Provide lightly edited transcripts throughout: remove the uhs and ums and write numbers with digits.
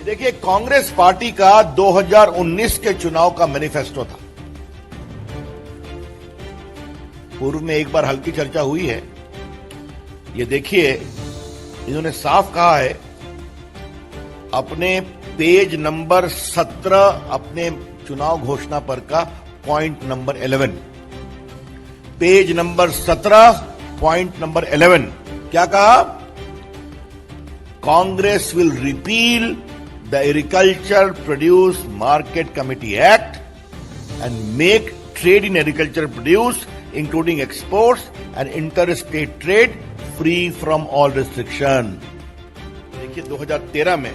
देखिए, कांग्रेस पार्टी का 2019 के चुनाव का मैनिफेस्टो था। पूर्व में एक बार हल्की चर्चा हुई है। ये देखिए, इन्होंने साफ कहा है अपने पेज नंबर 17 अपने चुनाव घोषणा पर का point number 11, page number 17 point number 11 क्या कहा? Congress will repeal the agriculture produce market committee act and make trade in agriculture produce including exports and inter state trade free from all restriction. देखिए, 2013 में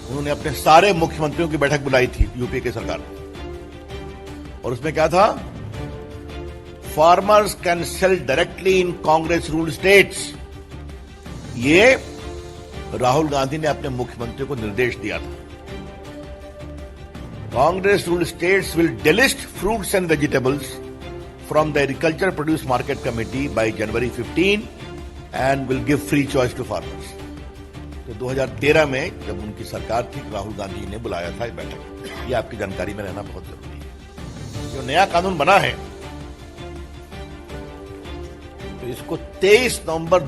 उन्होंने अपने सारे मुख्यमंत्रियों की बैठक बुलाई थी यूपी के सरकार ने, और उसमें क्या था? Farmers can sell directly in Congress rule states. ये राहुल गांधी ने अपने मुख्यमंत्रियों को निर्देश दिया था। Congress rule states will delist fruits and vegetables from the agriculture produce market committee by January 15 and will give free choice to farmers. तो 2013 में जब उनकी सरकार थी, राहुल गांधी ने बुलाया था बैठक। ये आपकी जानकारी में रहना बहुत जरूरी है। जो नया कानून बना है, तो इसको 23 नवंबर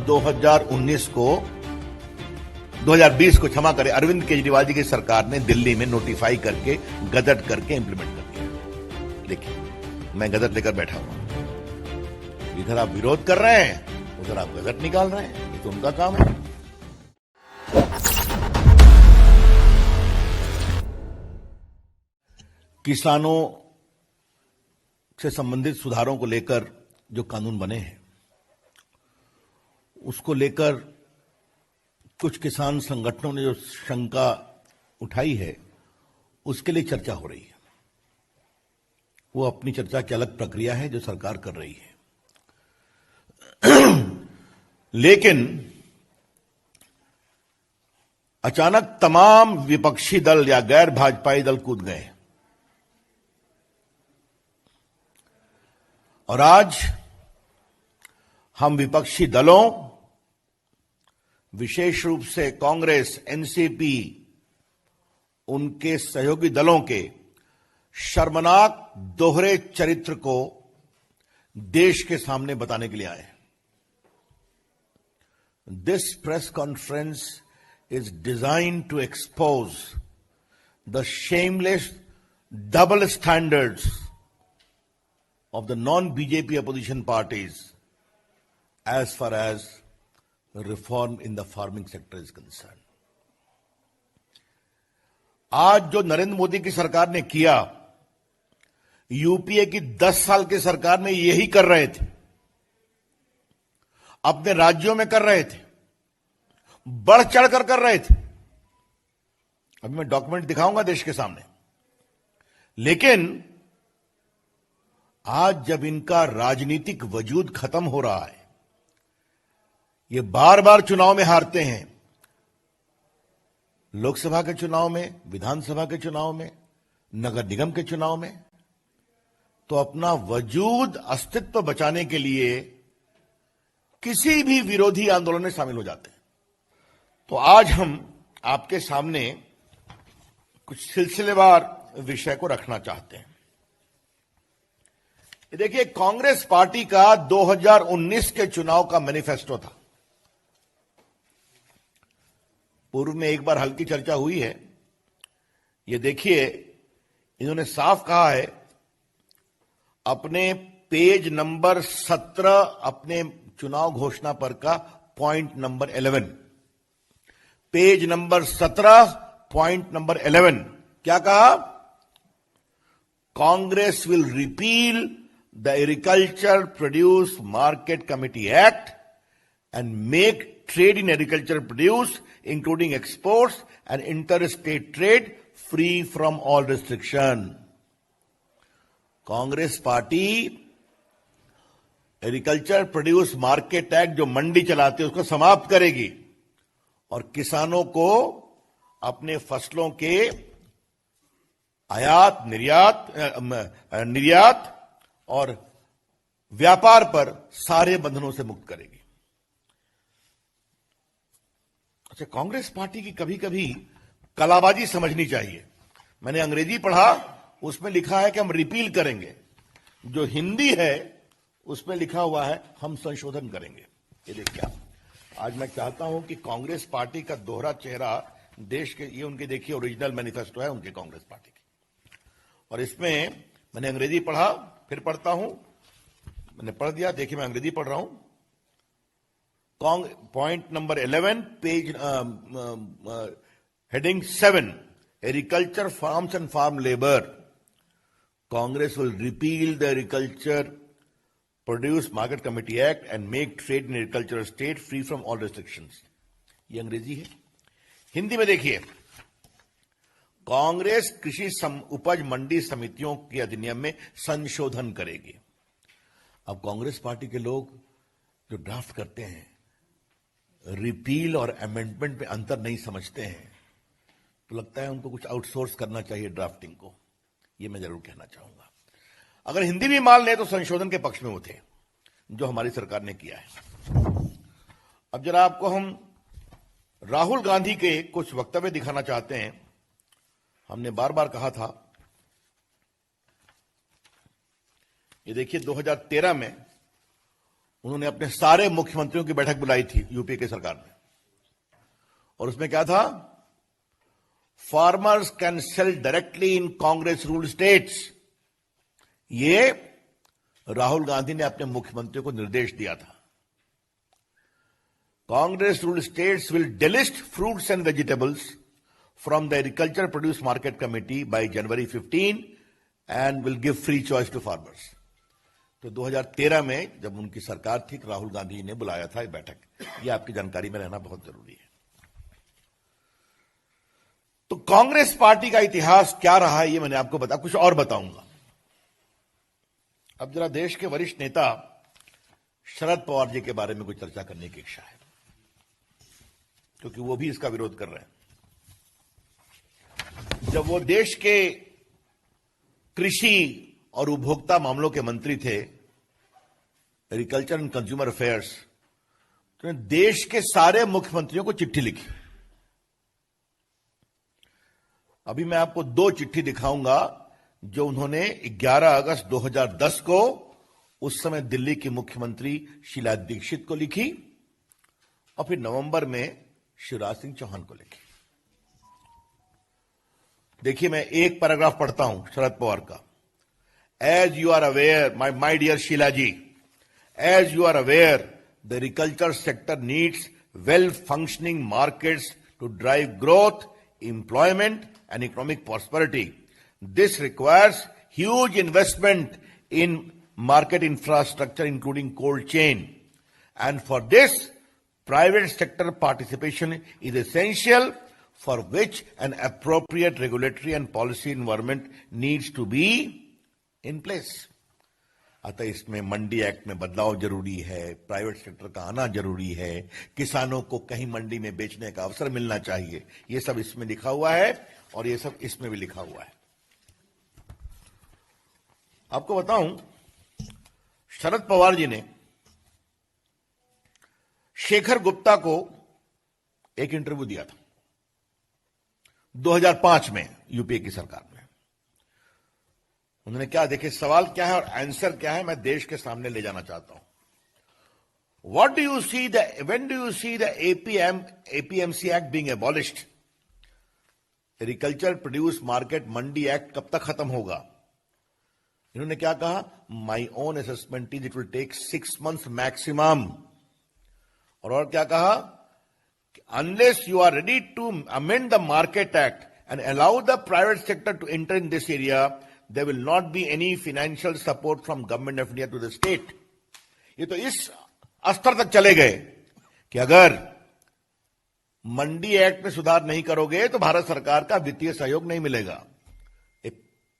2020 को क्षमा करें, अरविंद केजरीवाल जी की सरकार ने दिल्ली में नोटिफाई करके, गजट करके इंप्लीमेंट कर दिया। देखिए, मैं गजट लेकर बैठा हूं। इधर आप विरोध कर रहे हैं, उधर आप गजट निकाल रहे हैं। ये तो उनका काम है। किसानों से संबंधित सुधारों को लेकर जो कानून बने हैं, उसको लेकर कुछ किसान संगठनों ने जो शंका उठाई है, उसके लिए चर्चा हो रही है। वो अपनी चर्चा की अलग प्रक्रिया है जो सरकार कर रही है। लेकिन अचानक तमाम विपक्षी दल या गैर भाजपाई दल कूद गए, और आज हम विपक्षी दलों, विशेष रूप से कांग्रेस, एनसीपी, उनके सहयोगी दलों के शर्मनाक दोहरे चरित्र को देश के सामने बताने के लिए आए हैं। This press conference is design to expose the shameless double standards of the non-BJP opposition parties as far as reform in the farming sector is concerned. आज जो नरेंद्र मोदी की सरकार ने किया, यूपीए की 10 साल की सरकार में यही कर रहे थे, अपने राज्यों में कर रहे थे, बढ़ चढ़कर कर रहे थे। अभी मैं डॉक्यूमेंट दिखाऊंगा देश के सामने। लेकिन आज जब इनका राजनीतिक वजूद खत्म हो रहा है, ये बार बार चुनाव में हारते हैं, लोकसभा के चुनाव में, विधानसभा के चुनाव में, नगर निगम के चुनाव में, तो अपना वजूद, अस्तित्व बचाने के लिए किसी भी विरोधी आंदोलन में शामिल हो जाते हैं। तो आज हम आपके सामने कुछ सिलसिलेवार विषय को रखना चाहते हैं। देखिए, कांग्रेस पार्टी का 2019 के चुनाव का मैनिफेस्टो था। पूर्व में एक बार हल्की चर्चा हुई है। ये देखिए, इन्होंने साफ कहा है अपने पेज नंबर 17 अपने चुनाव घोषणा पर का point number 11, page number 17 point number 11 क्या कहा? Congress will repeal the Agriculture Produce Market Committee Act and make trade in agriculture produce, including exports and interstate trade, free from all restriction. Congress party agriculture produce market act जो मंडी चलाते हैं उसको समाप्त करेगी, और किसानों को अपने फसलों के आयात, निर्यात और व्यापार पर सारे बंधनों से मुक्त करेगी। अच्छा, कांग्रेस पार्टी की कभी कभी कलाबाजी समझनी चाहिए। मैंने अंग्रेजी पढ़ा, उसमें लिखा है कि हम रिपील करेंगे, जो हिंदी है उसमें लिखा हुआ है हम संशोधन करेंगे। ये देखिए आप, आज मैं चाहता हूं कि कांग्रेस पार्टी का दोहरा चेहरा देश के, ये उनके देखिए ओरिजिनल मैनिफेस्टो है उनके कांग्रेस पार्टी की, और इसमें मैंने अंग्रेजी पढ़ा, फिर पढ़ता हूं, मैंने पढ़ दिया, देखिए मैं अंग्रेजी पढ़ रहा हूं। Point number 11, page heading 7, agriculture, farms and farm labor. Congress will repeal the Agriculture Produce Market Committee Act and make trade in agricultural state free from all restrictions. ये अंग्रेजी है। हिंदी में देखिए, कांग्रेस कृषि उपज मंडी समितियों के अधिनियम में संशोधन करेगी। अब कांग्रेस पार्टी के लोग जो ड्राफ्ट करते हैं, रिपील और अमेंडमेंट में अंतर नहीं समझते हैं, तो लगता है उनको कुछ आउटसोर्स करना चाहिए ड्राफ्टिंग को। ये मैं जरूर कहना चाहूंगा। अगर हिंदी भी मान ले तो संशोधन के पक्ष में वो थे जो हमारी सरकार ने किया है। अब जरा आपको हम राहुल गांधी के कुछ वक्तव्य दिखाना चाहते हैं। हमने बार बार कहा था, ये देखिए 2013 में उन्होंने अपने सारे मुख्यमंत्रियों की बैठक बुलाई थी यूपीए की सरकार ने, और उसमें क्या था, farmers can sell directly in Congress rule states. ये राहुल गांधी ने अपने मुख्यमंत्रियों को निर्देश दिया था। Congress rule states will delist fruits and vegetables from the agriculture produce market committee by January 15 and will give free choice to farmers. तो 2013 में जब उनकी सरकार थी, राहुल गांधी ने बुलाया था ये बैठक। ये आपकी जानकारी में रहना बहुत जरूरी है। तो कांग्रेस पार्टी का इतिहास क्या रहा है ये मैंने आपको कुछ और बताऊंगा। अब जरा देश के वरिष्ठ नेता शरद पवार जी के बारे में कुछ चर्चा करने की इच्छा है, क्योंकि वो भी इसका विरोध कर रहे हैं। जब वो देश के कृषि और उपभोक्ता मामलों के मंत्री थे, एग्रीकल्चर एंड कंज्यूमर अफेयर्स, तो देश के सारे मुख्यमंत्रियों को चिट्ठी लिखी। अभी मैं आपको 2 चिट्ठी दिखाऊंगा जो उन्होंने 11 अगस्त 2010 को उस समय दिल्ली की मुख्यमंत्री शीला दीक्षित को लिखी, और फिर नवंबर में शिवराज सिंह चौहान को लिखी। देखिए मैं एक पैराग्राफ पढ़ता हूं शरद पवार का। As you are aware, my dear Sheila ji, as you are aware, the agriculture sector needs well-functioning markets to drive growth, employment, and economic prosperity. This requires huge investment in market infrastructure, including cold chain. And for this, private sector participation is essential, for which an appropriate regulatory and policy environment needs to be in place. अतः इसमें मंडी act में बदलाव जरूरी है, private sector का आना जरूरी है, किसानों को कहीं मंडी में बेचने का अवसर मिलना चाहिए। ये सब इसमें लिखा हुआ है और ये सब इसमें भी लिखा हुआ है। आपको बताऊं, शरद पवार जी ने शेखर गुप्ता को एक इंटरव्यू दिया था 2005 में यूपीए की सरकार में। उन्होंने क्या, देखिए सवाल क्या है और आंसर क्या है, मैं देश के सामने ले जाना चाहता हूं। What do you see when do you see the APMC act being abolished? Agriculture produce market mandi act कब तक खत्म होगा? इन्होंने क्या कहा, my own assessment is it will take 6 months maximum. और क्या कहा, unless you are ready to amend the market act and allow the private sector to enter in this area, there will not be any financial support from government of India to the state. ये तो इस स्तर तक चले गए कि अगर मंडी act में सुधार नहीं करोगे तो भारत सरकार का वित्तीय सहयोग नहीं मिलेगा। ए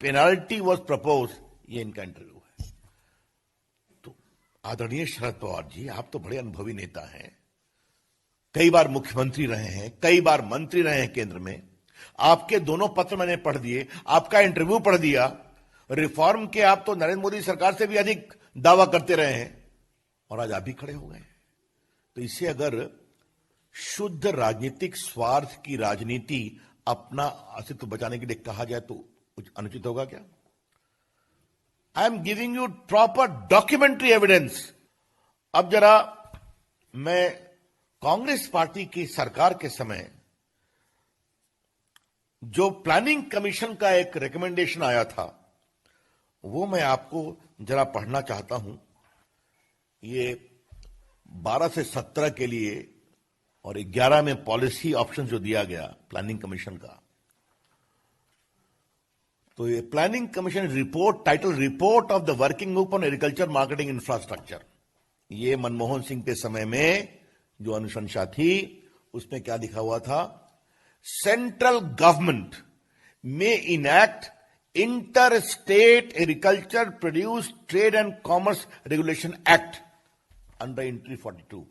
पेनाल्टी वॉज प्रपोज, ये इनका इंटरव्यू है। तो आदरणीय शरद पवार जी, आप तो बड़े अनुभवी नेता हैं, कई बार मुख्यमंत्री रहे हैं, कई बार मंत्री रहे हैं केंद्र में। आपके दोनों पत्र मैंने पढ़ दिए, आपका इंटरव्यू पढ़ दिया। रिफॉर्म के आप तो नरेंद्र मोदी सरकार से भी अधिक दावा करते रहे हैं और आज आप भी खड़े हो गए। तो इसे अगर शुद्ध राजनीतिक स्वार्थ की राजनीति अपना अस्तित्व बचाने के लिए कहा जाए तो कुछ अनुचित होगा क्या? I am giving you proper documentary evidence. अब जरा मैं कांग्रेस पार्टी की सरकार के समय जो प्लानिंग कमीशन का एक रिकमेंडेशन आया था वो मैं आपको जरा पढ़ना चाहता हूं। ये 12 से 17 के लिए और 11 में पॉलिसी ऑप्शन जो दिया गया प्लानिंग कमीशन का, तो ये planning commission report title report of the working group on agriculture marketing infrastructure, ये मनमोहन सिंह के समय में जो अनुशंसा थी उसमें क्या लिखा हुआ था? सेंट्रल गवर्नमेंट में enact inter state agriculture produce trade and commerce regulation act under entry 42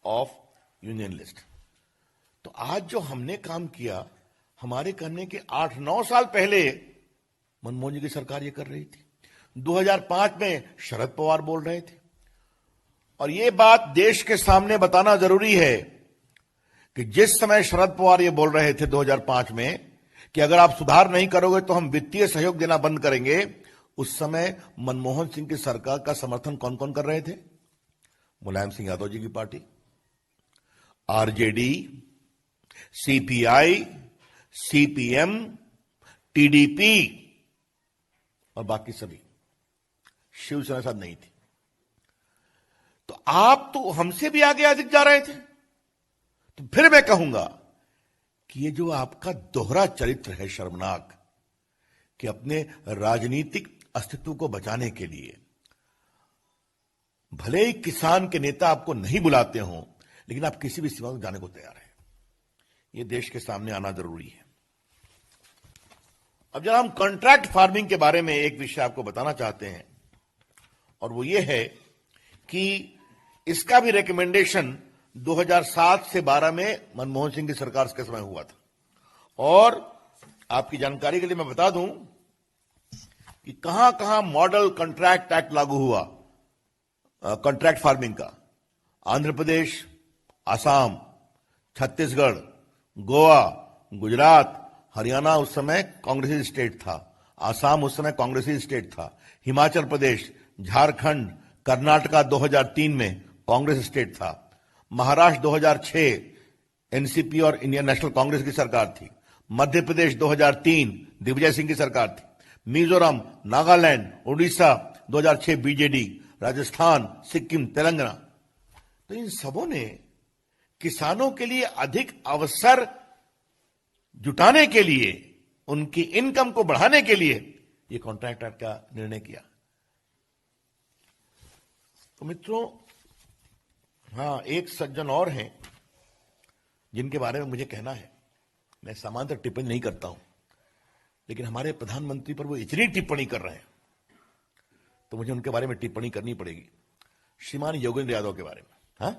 of union list. तो आज जो हमने काम किया, हमारे करने के 8-9 साल पहले मनमोहन जी की सरकार ये कर रही थी। 2005 में शरद पवार बोल रहे थे। और ये बात देश के सामने बताना जरूरी है कि जिस समय शरद पवार ये बोल रहे थे 2005 में कि अगर आप सुधार नहीं करोगे तो हम वित्तीय सहयोग देना बंद करेंगे, उस समय मनमोहन सिंह की सरकार का समर्थन कौन कौन कर रहे थे? मुलायम सिंह यादव जी की party, RJD, CPI, CPM, TDP और बाकी सभी। शिवसेना साथ नहीं थी। तो आप तो हमसे भी आगे अधिक जा रहे थे। तो फिर मैं कहूंगा कि ये जो आपका दोहरा चरित्र है शर्मनाक, कि अपने राजनीतिक अस्तित्व को बचाने के लिए भले ही किसान के नेता आपको नहीं बुलाते हों, लेकिन आप किसी भी सीमा तक जाने को तैयार हैं। ये देश के सामने आना जरूरी है। अब जरा हम कॉन्ट्रैक्ट फार्मिंग के बारे में एक विषय आपको बताना चाहते हैं, और वो ये है कि इसका भी रिकमेंडेशन 2007 से 12 में मनमोहन सिंह की सरकार के समय हुआ था। और आपकी जानकारी के लिए मैं बता दूं कि कहां कहां मॉडल कॉन्ट्रैक्ट एक्ट लागू हुआ कॉन्ट्रैक्ट फार्मिंग का। आंध्र प्रदेश, आसाम, छत्तीसगढ़, गोवा, गुजरात, हरियाणा उस समय कांग्रेसी स्टेट था, आसाम उस समय कांग्रेसी स्टेट था, हिमाचल प्रदेश, झारखंड, कर्नाटका 2003 में कांग्रेस स्टेट था, महाराष्ट्र 2006 एनसीपी और इंडियन नेशनल कांग्रेस की सरकार थी, मध्य प्रदेश 2003 दिग्विजय सिंह की सरकार थी, मिजोरम, नागालैंड, उड़ीसा 2006 बीजेडी, राजस्थान, सिक्किम, तेलंगाना। तो इन सबों ने किसानों के लिए अधिक अवसर जुटाने के लिए, उनकी इनकम को बढ़ाने के लिए ये कॉन्ट्रैक्ट एक्ट का निर्णय किया। तो मित्रों, हां, एक सज्जन और हैं जिनके बारे में मुझे कहना है। मैं सामान्यतः टिप्पणी नहीं करता हूं, लेकिन हमारे प्रधानमंत्री पर वो इतनी टिप्पणी कर रहे हैं तो मुझे उनके बारे में टिप्पणी करनी पड़ेगी। श्रीमान योगेंद्र यादव के बारे में। हाँ,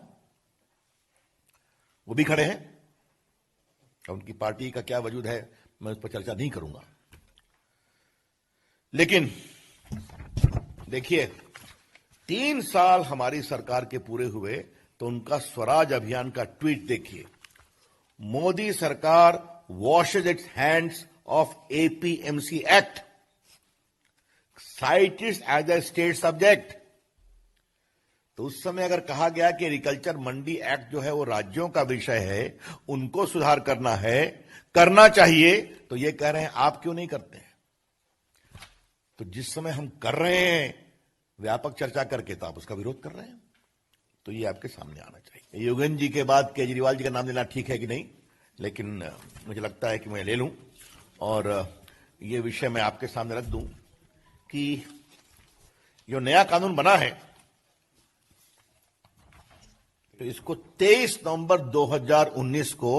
वो भी खड़े हैं। उनकी पार्टी का क्या वजूद है मैं उस पर चर्चा नहीं करूंगा, लेकिन देखिए 3 साल हमारी सरकार के पूरे हुए तो उनका स्वराज अभियान का ट्वीट देखिए। मोदी सरकार washes its hands off APMC act, cite it as a state subject. तो उस समय अगर कहा गया कि एग्रीकल्चर मंडी एक्ट जो है वो राज्यों का विषय है, उनको सुधार करना है, करना चाहिए, तो ये कह रहे हैं आप क्यों नहीं करते हैं? तो जिस समय हम कर रहे हैं व्यापक चर्चा करके, तो आप उसका विरोध कर रहे हैं। तो ये आपके सामने आना चाहिए। योगेंद्र जी के बाद केजरीवाल जी का नाम लेना ठीक है कि नहीं, लेकिन मुझे लगता है कि मैं ले लूं और ये विषय मैं आपके सामने रख दूं कि जो नया कानून बना है तो इसको 23 नवंबर 2019 को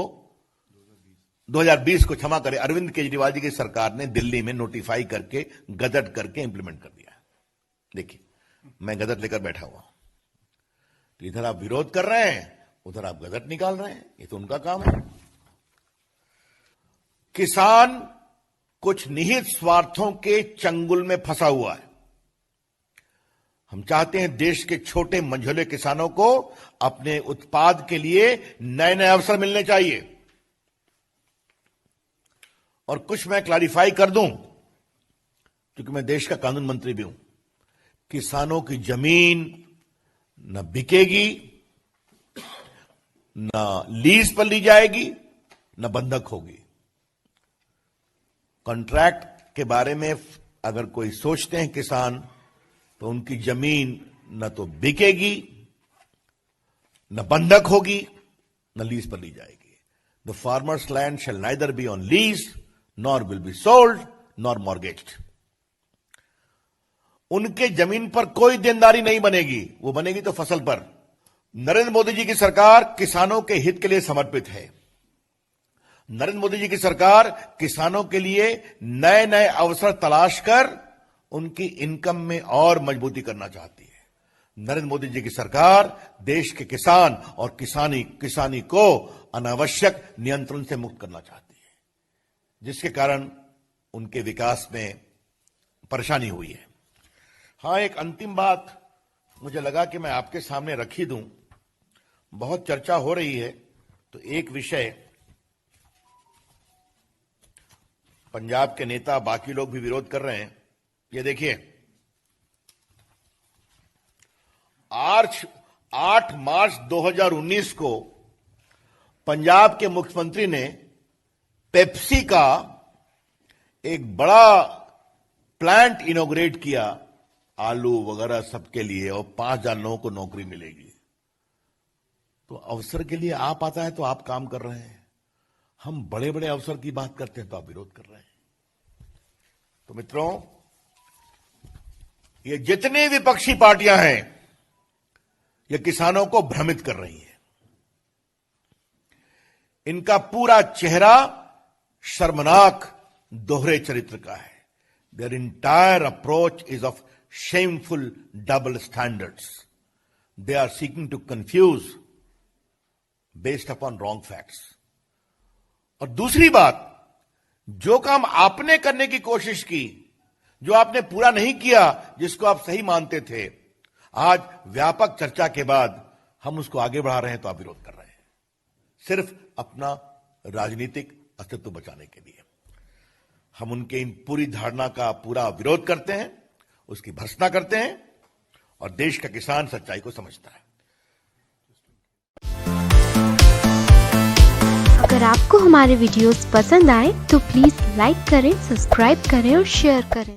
2020 को क्षमा करें, अरविंद केजरीवाल जी की सरकार ने दिल्ली में नोटिफाई करके गजट करके इंप्लीमेंट कर दिया। देखिए, मैं गजट लेकर बैठा हुआ, तो इधर आप विरोध कर रहे हैं, उधर आप गजट निकाल रहे हैं। ये तो उनका काम है। किसान कुछ निहित स्वार्थों के चंगुल में फंसा हुआ है। हम चाहते हैं देश के छोटे मंझोले किसानों को अपने उत्पाद के लिए नए नए अवसर मिलने चाहिए। और कुछ मैं क्लैरिफाई कर दूं, क्योंकि मैं देश का कानून मंत्री भी हूं। किसानों की जमीन न बिकेगी, न लीज पर ली जाएगी, न बंधक होगी। कॉन्ट्रैक्ट के बारे में अगर कोई सोचते हैं किसान, तो उनकी जमीन न तो बिकेगी, न बंधक होगी, न लीज पर ली जाएगी। The farmers land shall neither be on lease nor will be sold nor mortgaged. उनके जमीन पर कोई देनदारी नहीं बनेगी, वो बनेगी तो फसल पर। नरेंद्र मोदी जी की सरकार किसानों के हित के लिए समर्पित है। नरेंद्र मोदी जी की सरकार किसानों के लिए नए नए अवसर तलाश कर उनकी इनकम में और मजबूती करना चाहती है। नरेंद्र मोदी जी की सरकार देश के किसान और किसानी को अनावश्यक नियंत्रण से मुक्त करना चाहती है, जिसके कारण उनके विकास में परेशानी हुई है। हां, एक अंतिम बात मुझे लगा कि मैं आपके सामने रख ही दूं। बहुत चर्चा हो रही है, तो एक विषय पंजाब के नेता, बाकी लोग भी विरोध कर रहे हैं। ये देखिए, 8 मार्च 2019 को पंजाब के मुख्यमंत्री ने पेप्सी का एक बड़ा प्लांट इनॉग्रेट किया, आलू वगैरह सबके लिए, और 5,000 लोगों को नौकरी मिलेगी। तो अवसर के लिए आप आता है तो आप काम कर रहे हैं, हम बड़े बड़े अवसर की बात करते हैं तो आप विरोध कर रहे हैं। तो मित्रों, ये जितनी विपक्षी पार्टियां हैं, ये किसानों को भ्रमित कर रही हैं। इनका पूरा चेहरा शर्मनाक दोहरे चरित्र का है। Their entire approach is of shameful double standards. They are seeking to confuse based upon wrong facts. और दूसरी बात, जो काम आपने करने की कोशिश की, जो आपने पूरा नहीं किया, जिसको आप सही मानते थे, आज व्यापक चर्चा के बाद हम उसको आगे बढ़ा रहे हैं तो आप विरोध कर रहे हैं, सिर्फ अपना राजनीतिक अस्तित्व बचाने के लिए। हम उनके इन पूरी धारणा का पूरा विरोध करते हैं, उसकी भर्त्सना करते हैं, और देश का किसान सच्चाई को समझता है। अगर आपको हमारे वीडियोस पसंद आए तो प्लीज लाइक करें, सब्सक्राइब करें और शेयर करें।